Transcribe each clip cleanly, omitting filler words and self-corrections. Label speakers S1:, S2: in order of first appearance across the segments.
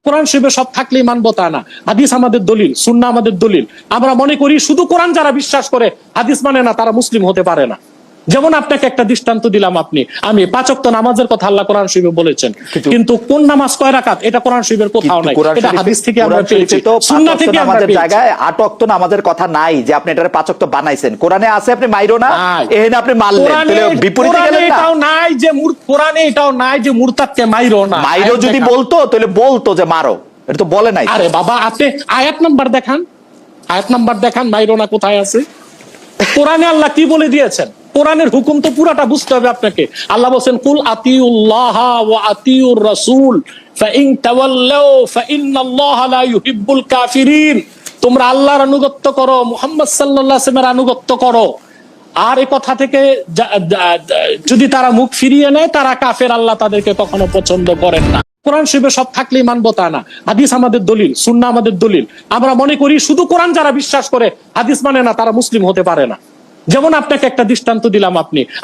S1: কোরআন শরীফে সব থাকলেই মানবো তা না। হাদিস আমাদের দলিল, সুন্নাহ আমাদের দলিল। আমরা মনে করি শুধু কোরআন যারা বিশ্বাস করে হাদিস মানে না তারা মুসলিম হতে পারে না। যেমন আপনাকে একটা দৃষ্টান্ত দিলাম, আমি 5 ওয়াক্ত নামাজের কথা আল্লাহ কোরআন শরীফে বলেছেন, কিন্তু কোন নামাজ কয় রাকাত এটা কোরআন শরীফের কোথাও নাই। এটা হাদিস থেকে আমরা পেয়েছি, সুন্নাহ থেকে আমরা পেয়েছি।
S2: জায়গায় 8 ওয়াক্ত নামাজের কথা নাই যে আপনি এটারে 5 ওয়াক্ত বানাইছেন। কোরআনে আছে, আপনি মাইরো না, এখানে আপনি মানলেন, তাহলে বিপরীতে গেলেন না।
S1: এটাও নাই যে কোরআনে এটাও নাই যে মুরতাদকে মাইরো না।
S2: মাইরো যদি বলতো তাহলে বলতো যে মারো, এটা তো বলে নাই।
S1: আরে বাবা, আপনি আয়াত নাম্বার দেখান, মাইরো না কোথায় আছে? কোরআনে আল্লাহ কি বলে দিয়েছেন? কোরআনের হুকুম তো পুরাটা বুঝতে হবে আপনাকে। আল্লাহ বলেন কুল আতিউল্লাহ ওয়া আতিউর রাসূল ফাইন তাওয়াল্লাউ ফাইন্নাল্লাহা লা ইউহিব্বুল কাফিরিন। তোমরা আল্লাহর আনুগত্য করো, মুহাম্মদ সাল্লাল্লাহু আলাইহি ওয়াসাল্লামের আনুগত্য করো। আর এই কথা থেকে যদি তারা মুখ ফিরিয়ে নেয় তারা কাফের, আল্লাহ তাদেরকে কখনো পছন্দ করেন না। কোরআন শরীফে সব থাকলেই মানবো তা না। হাদিস আমাদের দলিল, সুন্নাহ আমাদের দলিল। আমরা মনে করি শুধু কোরআন যারা বিশ্বাস করে হাদিস মানে না তারা মুসলিম হতে পারে না। যেমন আপনাকে একটা দৃষ্টান্ত দিলাম,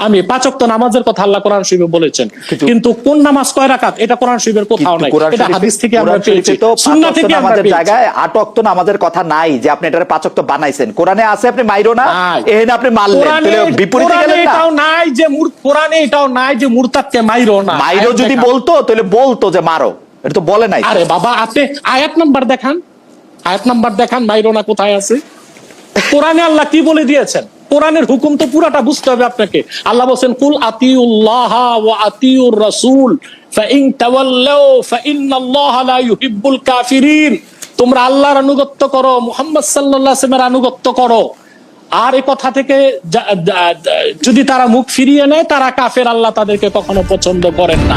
S1: আমি 5 ওয়াক্ত নামাজের কথা আল্লাহ কোরআন শরীফে বলেছেন, কিন্তু কোন নামাজ কয় রাকাত এটা কোরআন শরীফের কোথাও নাই। এটা হাদিস থেকে আমরা পেয়েছি, সুন্নাহ থেকে আমরা পেয়েছি।
S2: জায়গায় 8 ওয়াক্ত নামাজের কথা নাই যে আপনি এটারে 5 ওয়াক্ত বানাইছেন। কোরআনে আছে, আপনি মাইরো না, এখানে আপনি মানলেন, তাহলে বিপরীতে গেলেন না।
S1: এটাও নাই যে কোরআনে এটাও নাই যে মুরতাদকে মাইরো না।
S2: মাইরো যদি বলতো তাহলে বলতো যে মারো, এটা তো বলে নাই।
S1: আরে বাবা, আপনি আয়াত নাম্বার দেখান, মাইরো না কোথায় আছে? কোরআনে আল্লাহ কি বলে দিয়েছেন? কোরআনের হুকুম তো পুরাটা বুঝতে হবে আপনাকে। আল্লাহ বলেন কুল আতিউল্লাহ ওয়া আতিউর রাসূল ফাইন তাওয়াল্লাউ ফাইন্নাল্লাহা লা ইউহিব্বুল কাফিরিন। তোমরা আল্লাহর আনুগত্য করো, মুহাম্মদ সাল্লাল্লাহু আলাইহি ওয়াসাল্লামের আনুগত্য করো। আর এই কথা থেকে যদি তারা মুখ ফিরিয়ে নেয় তারা কাফের, আল্লাহ তাদেরকে কখনো পছন্দ করেন না।